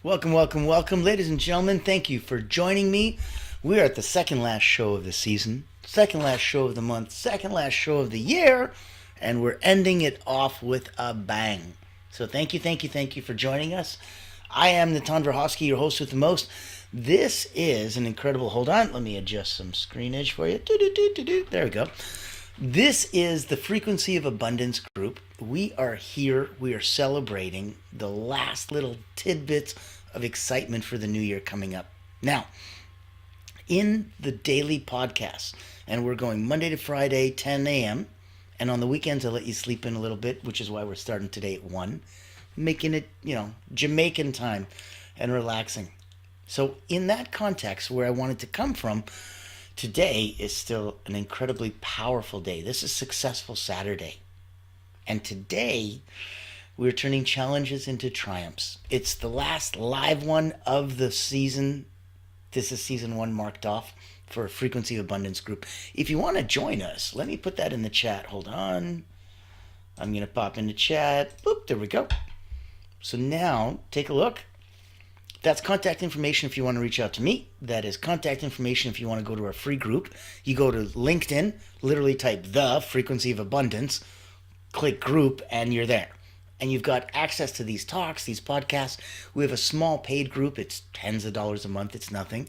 Welcome, welcome, welcome, ladies and gentlemen. Thank you for joining me. We are at the second last show of the season, second last show of the month, second last show of the year, and we're ending it off with a bang. So thank you for joining us. I am Natan Verhofsky, your host with the most. This is an incredible. Hold on, let me adjust some screenage for you. There we go. This is the Frequency of Abundance group. We are here. We are celebrating the last little tidbits of excitement for the new year coming up. Now, in the daily podcast, and we're going Monday to Friday, 10 a.m., and on the weekends, I'll let you sleep in a little bit, which is why we're starting today at 1, making it, Jamaican time and relaxing. So in that context, where I wanted to come from, today is still an incredibly powerful day. This is Successful Saturday. And today, we're turning challenges into triumphs. It's the last live one of the season. This is season 1 marked off for a Frequency of Abundance group. If you want to join us, let me put that in the chat. Hold on. I'm going to pop into chat. Boop, there we go. So now, take a look. That's contact information if you want to reach out to me. That is contact information if you want to go to our free group. You go to LinkedIn, literally type the Frequency of Abundance, click group, and you're there. And you've got access to these talks, these podcasts. We have a small paid group. It's tens of dollars a month. It's nothing.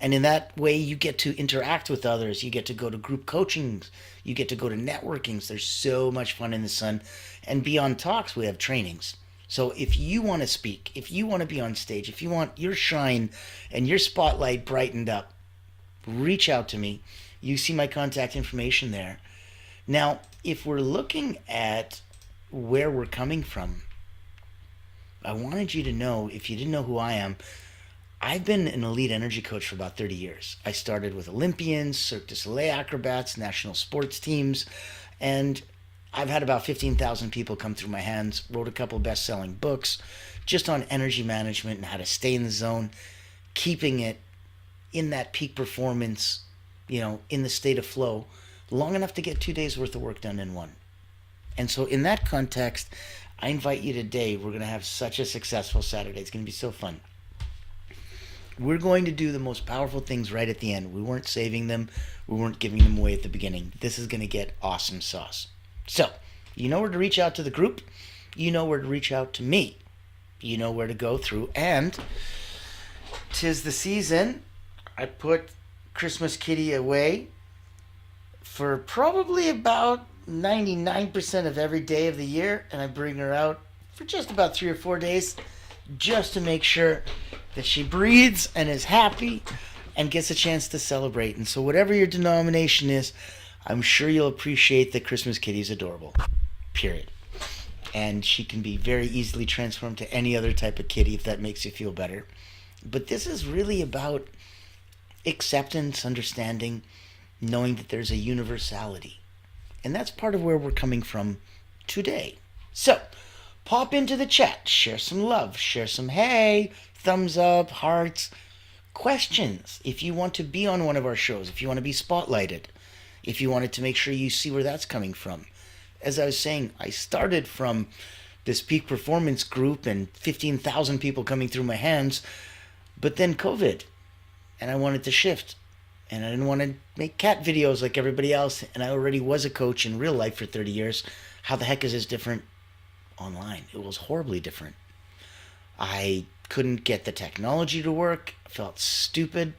And in that way, you get to interact with others. You get to go to group coachings. You get to go to networkings. There's so much fun in the sun. And beyond talks, we have trainings. So if you want to speak, if you want to be on stage, if you want your shine and your spotlight brightened up, reach out to me. You see my contact information there. Now, if we're looking at where we're coming from, I wanted you to know, if you didn't know who I am, I've been an elite energy coach for about 30 years. I started with Olympians, Cirque du Soleil acrobats, national sports teams, and I've had about 15,000 people come through my hands, wrote a couple best-selling books just on energy management and how to stay in the zone, keeping it in that peak performance, in the state of flow, long enough to get 2 days worth of work done in one. And so in that context, I invite you today. We're going to have such a successful Saturday. It's going to be so fun. We're going to do the most powerful things right at the end. We weren't saving them. We weren't giving them away at the beginning. This is going to get awesome sauce. So, you know where to reach out to the group. You know where to reach out to me. You know where to go through. And 'tis the season. I put Christmas Kitty away for probably about 99% of every day of the year. And I bring her out for just about 3 or 4 days just to make sure that she breathes and is happy and gets a chance to celebrate. And so whatever your denomination is, I'm sure you'll appreciate that Christmas Kitty's adorable, period. And she can be very easily transformed to any other type of kitty if that makes you feel better. But this is really about acceptance, understanding, knowing that there's a universality. And that's part of where we're coming from today. So, pop into the chat, share some love, share some hey, thumbs up, hearts, questions. If you want to be on one of our shows, if you want to be spotlighted, if you wanted to make sure you see where that's coming from. As I was saying, I started from this peak performance group and 15,000 people coming through my hands, but then COVID, and I wanted to shift, and I didn't want to make cat videos like everybody else, and I already was a coach in real life for 30 years. How the heck is this different online? It was horribly different. I couldn't get the technology to work. I felt stupid.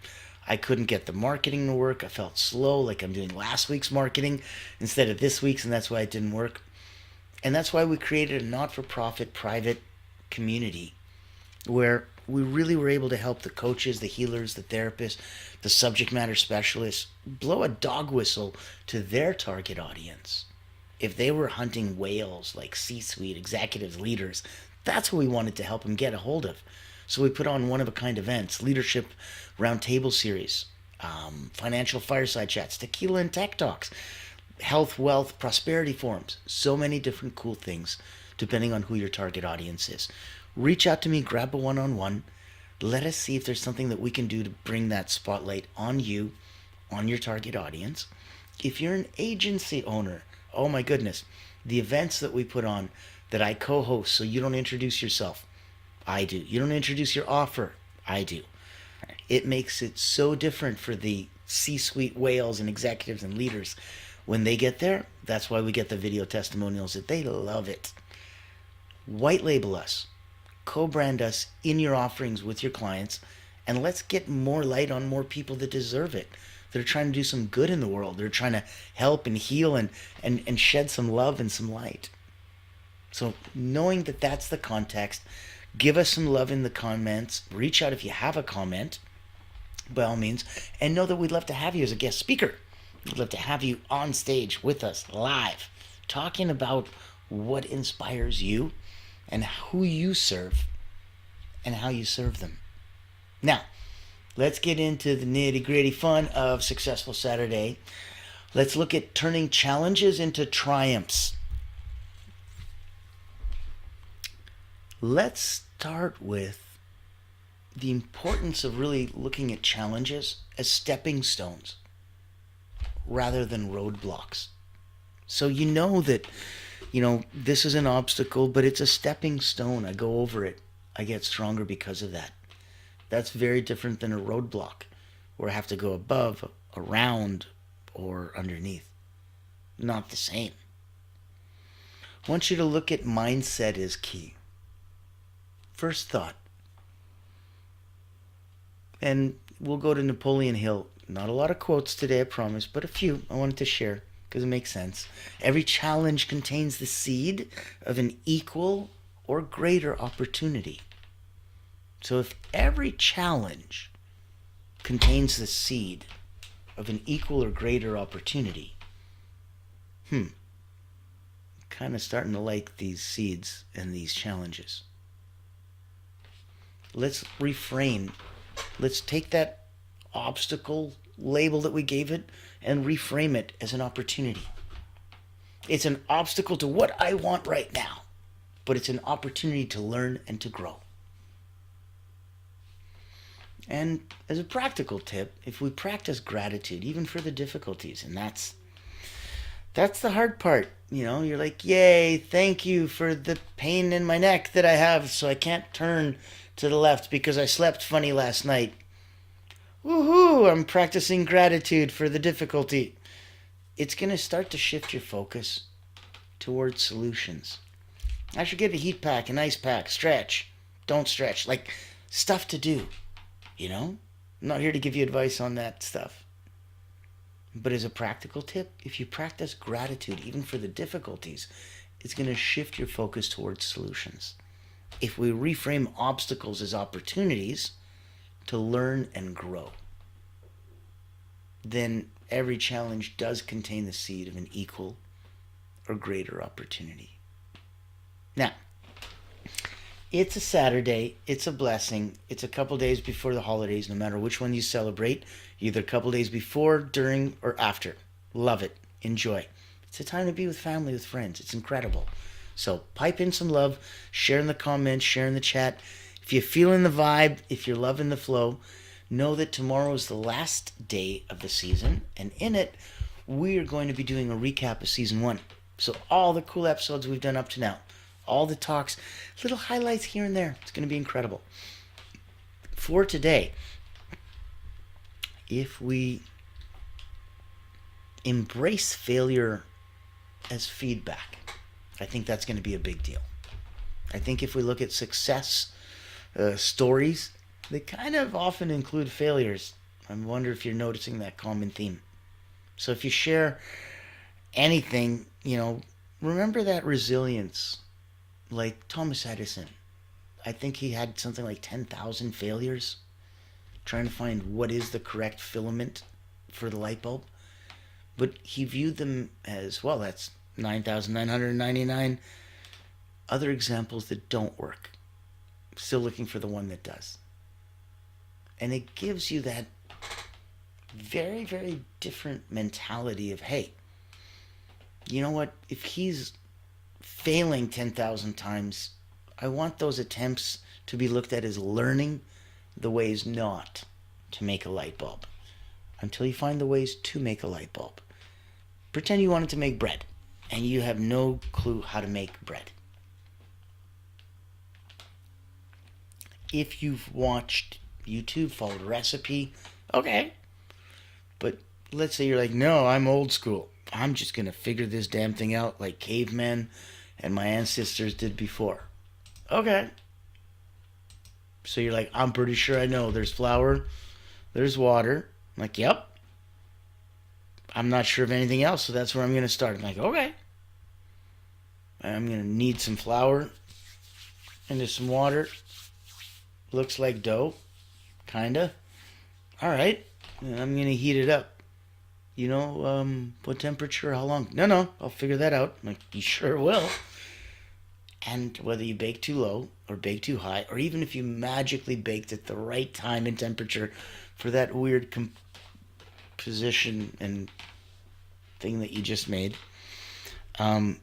I couldn't get the marketing to work. I felt slow, like I'm doing last week's marketing instead of this week's, and that's why it didn't work. And that's why we created a not-for-profit private community where we really were able to help the coaches, the healers, the therapists, the subject matter specialists blow a dog whistle to their target audience. If they were hunting whales like C-suite executives, leaders, that's what we wanted to help them get a hold of. So we put on one-of-a-kind events, leadership roundtable series, financial fireside chats, tequila and tech talks, health, wealth, prosperity forums. So many different cool things depending on who your target audience is. Reach out to me, grab a one-on-one. Let us see if there's something that we can do to bring that spotlight on you, on your target audience. If you're an agency owner, oh my goodness, the events that we put on that I co-host so you don't introduce yourself, I do. You don't introduce your offer? I do. It makes it so different for the C-suite whales and executives and leaders. When they get there, that's why we get the video testimonials that they love it. White label us. Co-brand us in your offerings with your clients, and let's get more light on more people that deserve it. They're trying to do some good in the world. They're trying to help and heal and shed some love and some light. So knowing that that's the context, give us some love in the comments. Reach out if you have a comment, by all means, and know that we'd love to have you as a guest speaker. We'd love to have you on stage with us live, talking about what inspires you and who you serve and how you serve them. Now, let's get into the nitty-gritty fun of Successful Saturday. Let's look at turning challenges into triumphs. Let's start with the importance of really looking at challenges as stepping stones rather than roadblocks. So you know that, this is an obstacle, but it's a stepping stone. I go over it. I get stronger because of that. That's very different than a roadblock where I have to go above, around, or underneath. Not the same. I want you to look at mindset as key. First thought. And we'll go to Napoleon Hill. Not a lot of quotes today, I promise, but a few I wanted to share because it makes sense. Every challenge contains the seed of an equal or greater opportunity. So if every challenge contains the seed of an equal or greater opportunity, kind of starting to like these seeds and these challenges. Let's reframe. Let's take that obstacle label that we gave it and reframe it as an opportunity. It's an obstacle to what I want right now, but it's an opportunity to learn and to grow. And as a practical tip, if we practice gratitude, even for the difficulties, and that's the hard part, you're like, yay, thank you for the pain in my neck that I have so I can't turn to the left because I slept funny last night. Woohoo, I'm practicing gratitude for the difficulty. It's going to start to shift your focus towards solutions. I should get a heat pack, an ice pack, stretch, don't stretch, like stuff to do, I'm not here to give you advice on that stuff. But as a practical tip, if you practice gratitude, even for the difficulties, it's going to shift your focus towards solutions. If we reframe obstacles as opportunities to learn and grow, then every challenge does contain the seed of an equal or greater opportunity. Now, it's a Saturday, it's a blessing, it's a couple days before the holidays, no matter which one you celebrate, either a couple days before, during, or after. Love it. Enjoy. It's a time to be with family, with friends. It's incredible. So pipe in some love, share in the comments, share in the chat. If you're feeling the vibe, if you're loving the flow, know that tomorrow is the last day of the season, and in it, we are going to be doing a recap of season 1. So all the cool episodes we've done up to now, all the talks, little highlights here and there. It's going to be incredible. For today, if we embrace failure as feedback, I think that's going to be a big deal. I think if we look at success stories, they kind of often include failures. I wonder if you're noticing that common theme. So if you share anything, remember that resilience. Like Thomas Edison, I think he had something like 10,000 failures trying to find what is the correct filament for the light bulb. But he viewed them as, well, that's 9,999 other examples that don't work. Still looking for the one that does. And it gives you that very, very different mentality of, hey, you know what? If he's failing 10,000 times, I want those attempts to be looked at as learning the ways not to make a light bulb until you find the ways to make a light bulb. Pretend you wanted to make bread and you have no clue how to make bread. if you've watched YouTube, followed a recipe, okay. But let's say you're like, no, I'm old school. I'm just going to figure this damn thing out like cavemen and my ancestors did before. Okay. So you're like, I'm pretty sure I know. There's flour, there's water. I'm like, yep. I'm not sure of anything else, so that's where I'm going to start. I'm like, okay. I'm going to need some flour into some water. Looks like dough. Kinda. Alright. And I'm going to heat it up. You know, what temperature, how long? No, I'll figure that out. I'm like, you sure will. And whether you bake too low or bake too high, or even if you magically baked at the right time and temperature for that weird composition and thing that you just made, the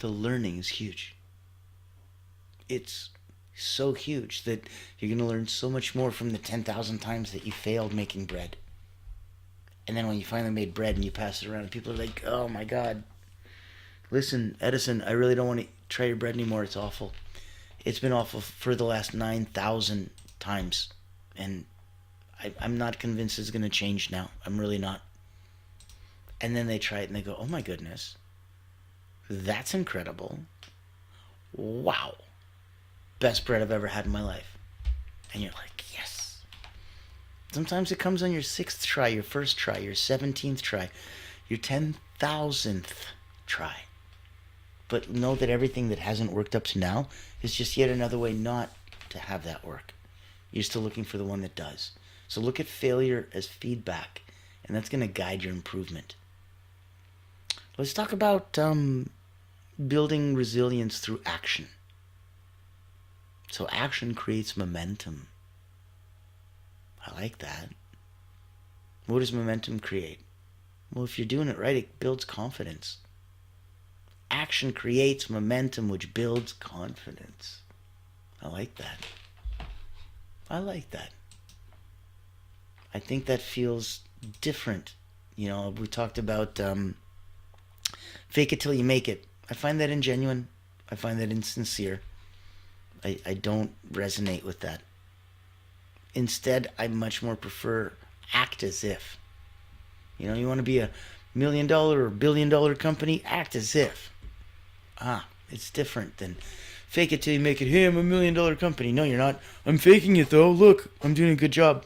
learning is huge. It's so huge that you're going to learn so much more from the 10,000 times that you failed making bread. And then when you finally made bread and you pass it around and people are like, oh my God, listen, Edison, I really don't want to try your bread anymore. It's awful. It's been awful for the last 9,000 times. And I'm not convinced it's going to change now. I'm really not. And then they try it and they go, oh my goodness, that's incredible. Wow. Best bread I've ever had in my life. And you're like, yes. Sometimes it comes on your 6th try, your 1st try, your 17th try, your 10,000th try. But know that everything that hasn't worked up to now is just yet another way not to have that work. You're still looking for the one that does. So look at failure as feedback, and that's going to guide your improvement. Let's talk about building resilience through action. So action creates momentum. I like that. What does momentum create? Well, if you're doing it right, it builds confidence. Action creates momentum, which builds confidence. I like that. I like that. I think that feels different. You know, we talked about fake it till you make it. I find that ingenuine. I find that insincere. I don't resonate with that. Instead, I much more prefer act as if. You know, you want to be a $1 million or $1 billion company? Act as if. It's different than fake it till you make it. Hey, I'm a $1 million company. No, you're not. I'm faking it though. Look, I'm doing a good job.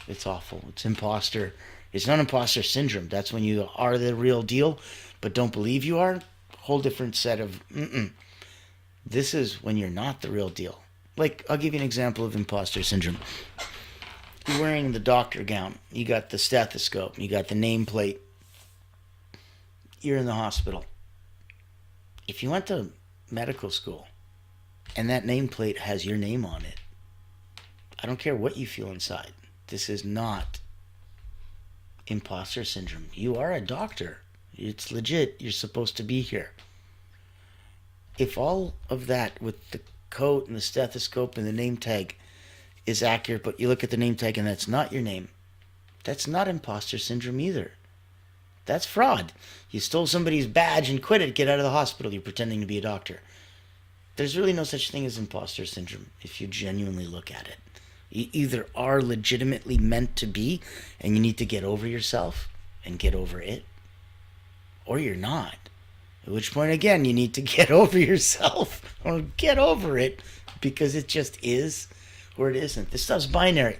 It's awful. It's imposter. It's not imposter syndrome. That's when you are the real deal, but don't believe you are. Whole different set of. This is when you're not the real deal. Like, I'll give you an example of imposter syndrome. You're wearing the doctor gown. You got the stethoscope. You got the nameplate. You're in the hospital. If you went to medical school and that nameplate has your name on it, I don't care what you feel inside. This is not imposter syndrome. You are a doctor. It's legit. You're supposed to be here. If all of that with the coat and the stethoscope and the name tag is accurate, but you look at the name tag and that's not your name, that's not imposter syndrome either. That's fraud. You stole somebody's badge and quit it, get out of the hospital, you're pretending to be a doctor. There's really no such thing as imposter syndrome if you genuinely look at it. You either are legitimately meant to be and you need to get over yourself and get over it, or you're not. At which point, again, you need to get over yourself or get over it because it just is or it isn't. This stuff's binary.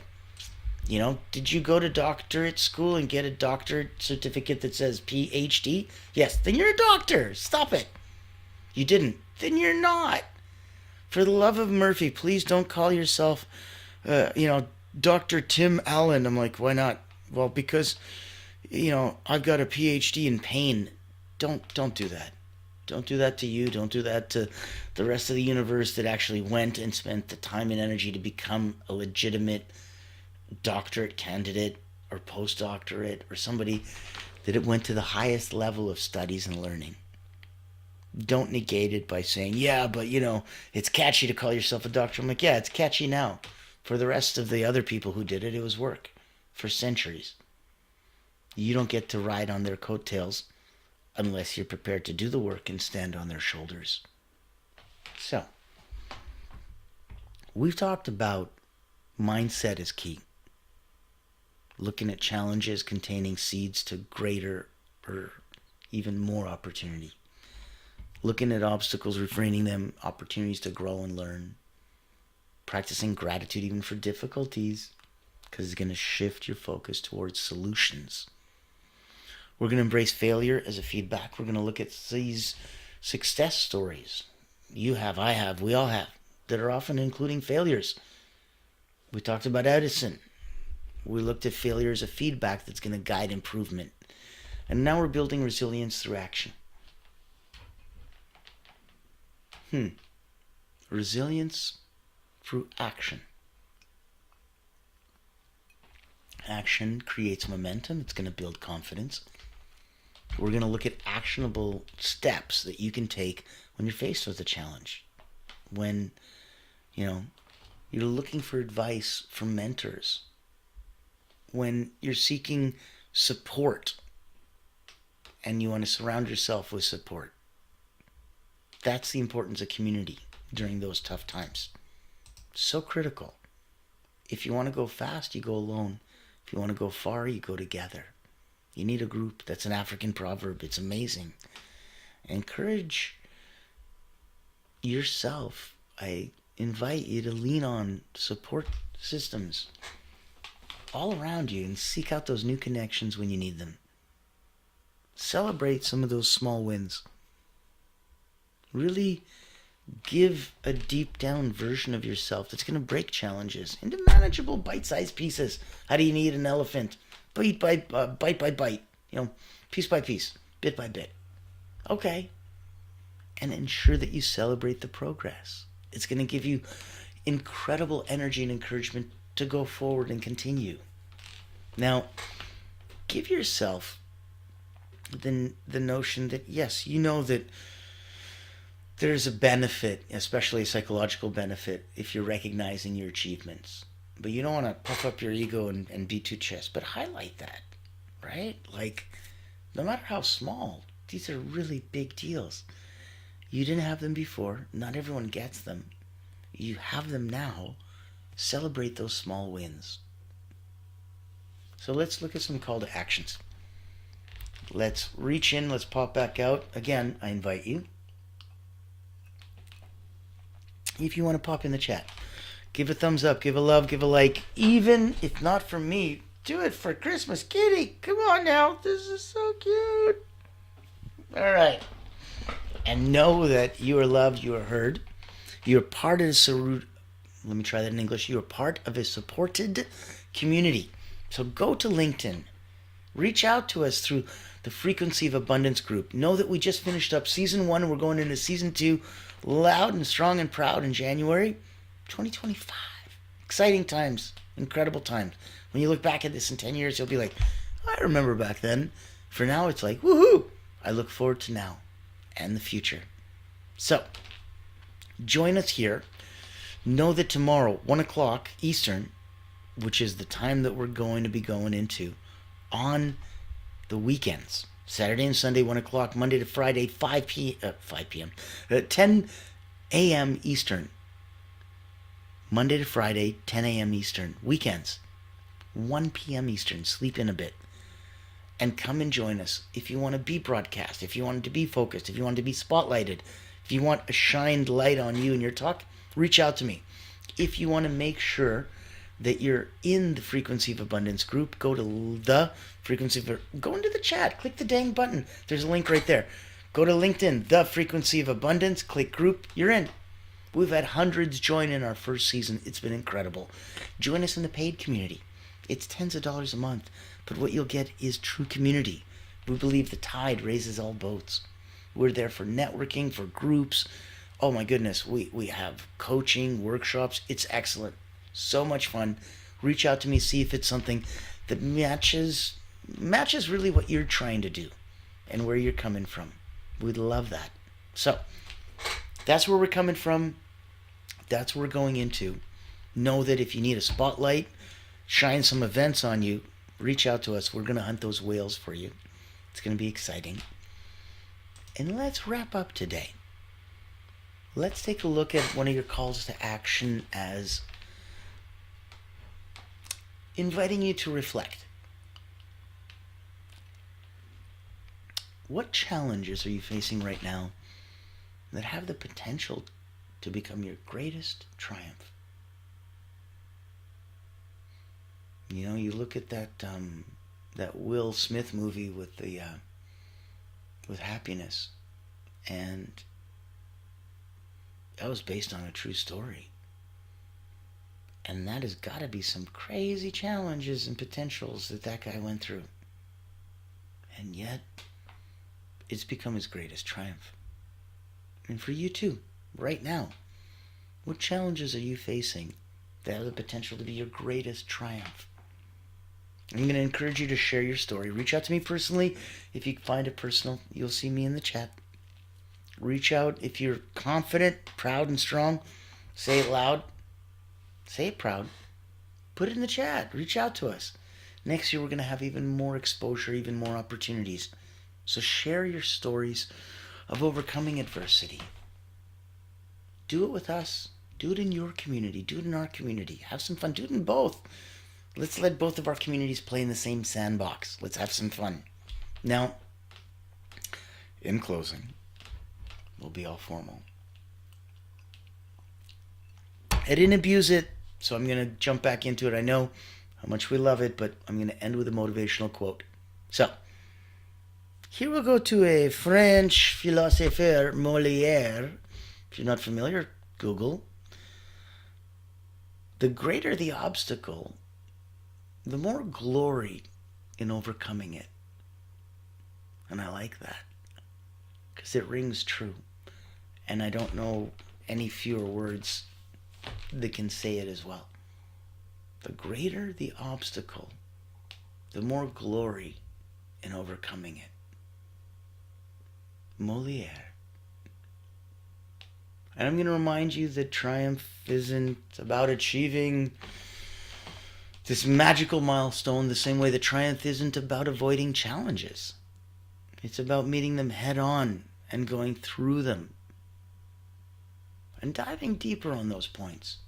You know, did you go to doctorate school and get a doctorate certificate that says PhD? Yes, then you're a doctor. Stop it. You didn't. Then you're not. For the love of Murphy, please don't call yourself, Dr. Tim Allen. I'm like, why not? Well, because, I've got a PhD in pain. Don't do that. Don't do that to you. Don't do that to the rest of the universe that actually went and spent the time and energy to become a legitimate doctorate candidate or postdoctorate or somebody that it went to the highest level of studies and learning. Don't negate it by saying, yeah, but it's catchy to call yourself a doctor. I'm like, yeah, it's catchy now. For the rest of the other people who did it, it was work for centuries. You don't get to ride on their coattails unless you're prepared to do the work and stand on their shoulders. So, We've talked about mindset is key. Looking at challenges containing seeds to greater or even more opportunity. Looking at obstacles, refraining them, opportunities to grow and learn. Practicing gratitude even for difficulties, because it's going to shift your focus towards solutions. We're going to embrace failure as a feedback. We're going to look at these success stories. You have, I have, we all have, that are often including failures. We talked about Edison. We looked at failure as a feedback that's going to guide improvement. And now we're building resilience through action. Resilience through action. Action creates momentum. It's going to build confidence. We're going to look at actionable steps that you can take when you're faced with a challenge. When, you're looking for advice from mentors. When you're seeking support and you want to surround yourself with support. That's the importance of community during those tough times. So critical. If you want to go fast, you go alone. If you want to go far, you go together. You need a group. That's an African proverb. It's amazing. Encourage yourself. I invite you to lean on support systems all around you and seek out those new connections when you need them. Celebrate some of those small wins. Really give a deep down version of yourself that's going to break challenges into manageable bite-sized pieces. How do you eat an elephant? Bite by bite. Piece by piece, bit by bit. Okay. And ensure that you celebrate the progress. It's going to give you incredible energy and encouragement to go forward and continue. Now, give yourself the notion that, yes, that there's a benefit, especially a psychological benefit, if you're recognizing your achievements. But you don't want to puff up your ego and beat your chest, but highlight that, right? Like, no matter how small, these are really big deals. You didn't have them before. Not everyone gets them. You have them now. Celebrate those small wins. So let's look at some call to actions. Let's reach in. Let's pop back out. Again, I invite you. If you want to pop in the chat, give a thumbs up, give a love, give a like. Even if not for me, do it for Christmas Kitty. Come on now. This is so cute. All right. And know that you are loved, you are heard. You are part of let me try that in English. You are part of a supported community. So go to LinkedIn. Reach out to us through the Frequency of Abundance group. Know that we just finished up season 1 and we're going into season 2 loud and strong and proud in January 2025. Exciting times. Incredible times. When you look back at this in 10 years, you'll be like, I remember back then. For now, it's like, woohoo! I look forward to now and the future. So, join us here. Know that tomorrow, 1 o'clock Eastern, which is the time that we're going to be going into on the weekends, Saturday and Sunday, 1 o'clock, Monday to Friday, 5 p.m., 10 a.m. Eastern. Monday to Friday, 10 a.m. Eastern. Weekends, 1 p.m. Eastern. Sleep in a bit. And come and join us if you want to be broadcast, if you want to be focused, if you want to be spotlighted, if you want a shined light on you and your talk, reach out to me. If you want to make sure that you're in the Frequency of Abundance group, go to go into the chat, click the dang button. There's a link right there. Go to LinkedIn, the Frequency of Abundance, click group, you're in. We've had hundreds join in our first season. It's been incredible. Join us in the paid community. It's tens of dollars a month, but what you'll get is true community. We believe the tide raises all boats. We're there for networking, for groups. Oh my goodness, we have coaching, workshops. It's excellent. So much fun. Reach out to me, see if it's something that matches really what you're trying to do and where you're coming from. We'd love that. So, that's where we're coming from. That's where we're going into. Know that if you need a spotlight, shine some events on you, reach out to us. We're going to hunt those whales for you. It's going to be exciting. And let's wrap up today let's take a look at one of your calls to action as inviting you to reflect. What challenges are you facing right now that have the potential to become your greatest triumph? You know, you look at that Will Smith movie with with happiness, and that was based on a true story. And that has got to be some crazy challenges and potentials that guy went through. And yet, it's become his greatest triumph. And for you too, right now, what challenges are you facing that have the potential to be your greatest triumph? I'm going to encourage you to share your story. Reach out to me personally. If you find it personal, you'll see me in the chat. Reach out if you're confident, proud, and strong. Say it loud. Say it proud. Put it in the chat. Reach out to us. Next year, we're going to have even more exposure, even more opportunities. So share your stories of overcoming adversity. Do it with us. Do it in your community. Do it in our community. Have some fun. Do it in both. Let's let both of our communities play in the same sandbox. Let's have some fun. Now, in closing, we'll be all formal. I didn't abuse it, so I'm going to jump back into it. I know how much we love it, but I'm going to end with a motivational quote. So, here we'll go to a French philosopher, Molière. If you're not familiar, Google. The greater the obstacle, the more glory in overcoming it. And I like that, because it rings true. And I don't know any fewer words that can say it as well. The greater the obstacle, the more glory in overcoming it. Molière. And I'm going to remind you that triumph isn't about achieving this magical milestone the same way that triumph isn't about avoiding challenges. It's about meeting them head on and going through them and diving deeper on those points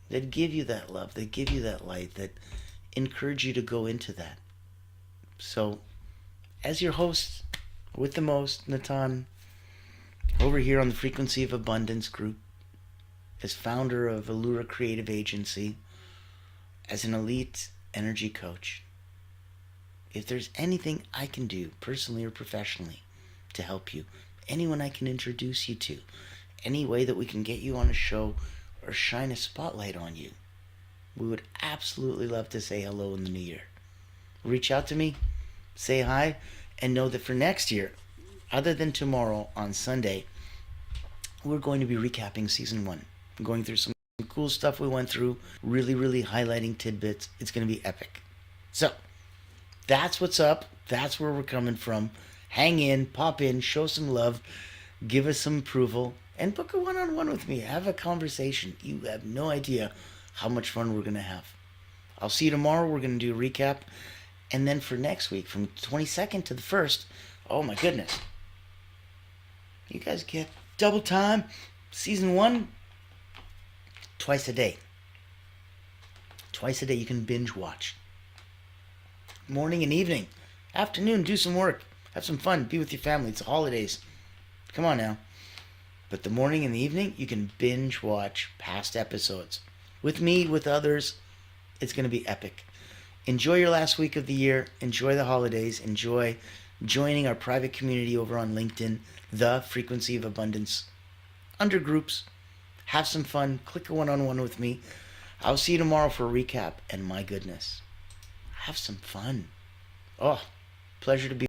that give you that love, that give you that light, that encourage you to go into that. So, as your host with the most, Natan, over here on the Frequency of Abundance group, as founder of Allura Creative Agency, as an elite energy coach, if there's anything I can do, personally or professionally, to help you, anyone I can introduce you to, any way that we can get you on a show or shine a spotlight on you, we would absolutely love to say hello in the new year. Reach out to me, say hi, and know that for next year, other than tomorrow on Sunday, we're going to be recapping season 1. Going through some cool stuff we went through, really highlighting tidbits. It's going to be epic. So, that's what's up. That's where we're coming from. Hang in, pop in, show some love, give us some approval, and book a one-on-one with me. Have a conversation. You have no idea how much fun we're going to have. I'll see you tomorrow. We're going to do a recap. And then for next week, from 22nd to the 1st, oh my goodness. You guys get double time. Season 1, twice a day. Twice a day you can binge watch. Morning and evening. Afternoon, do some work. Have some fun. Be with your family. It's the holidays. Come on now. But the morning and the evening, you can binge watch past episodes. With me, with others, it's going to be epic. Enjoy your last week of the year. Enjoy the holidays. Enjoy joining our private community over on LinkedIn, The Frequency of Abundance. Under groups. Have some fun. Click a one-on-one with me. I'll see you tomorrow for a recap. And my goodness, have some fun. Oh, pleasure to be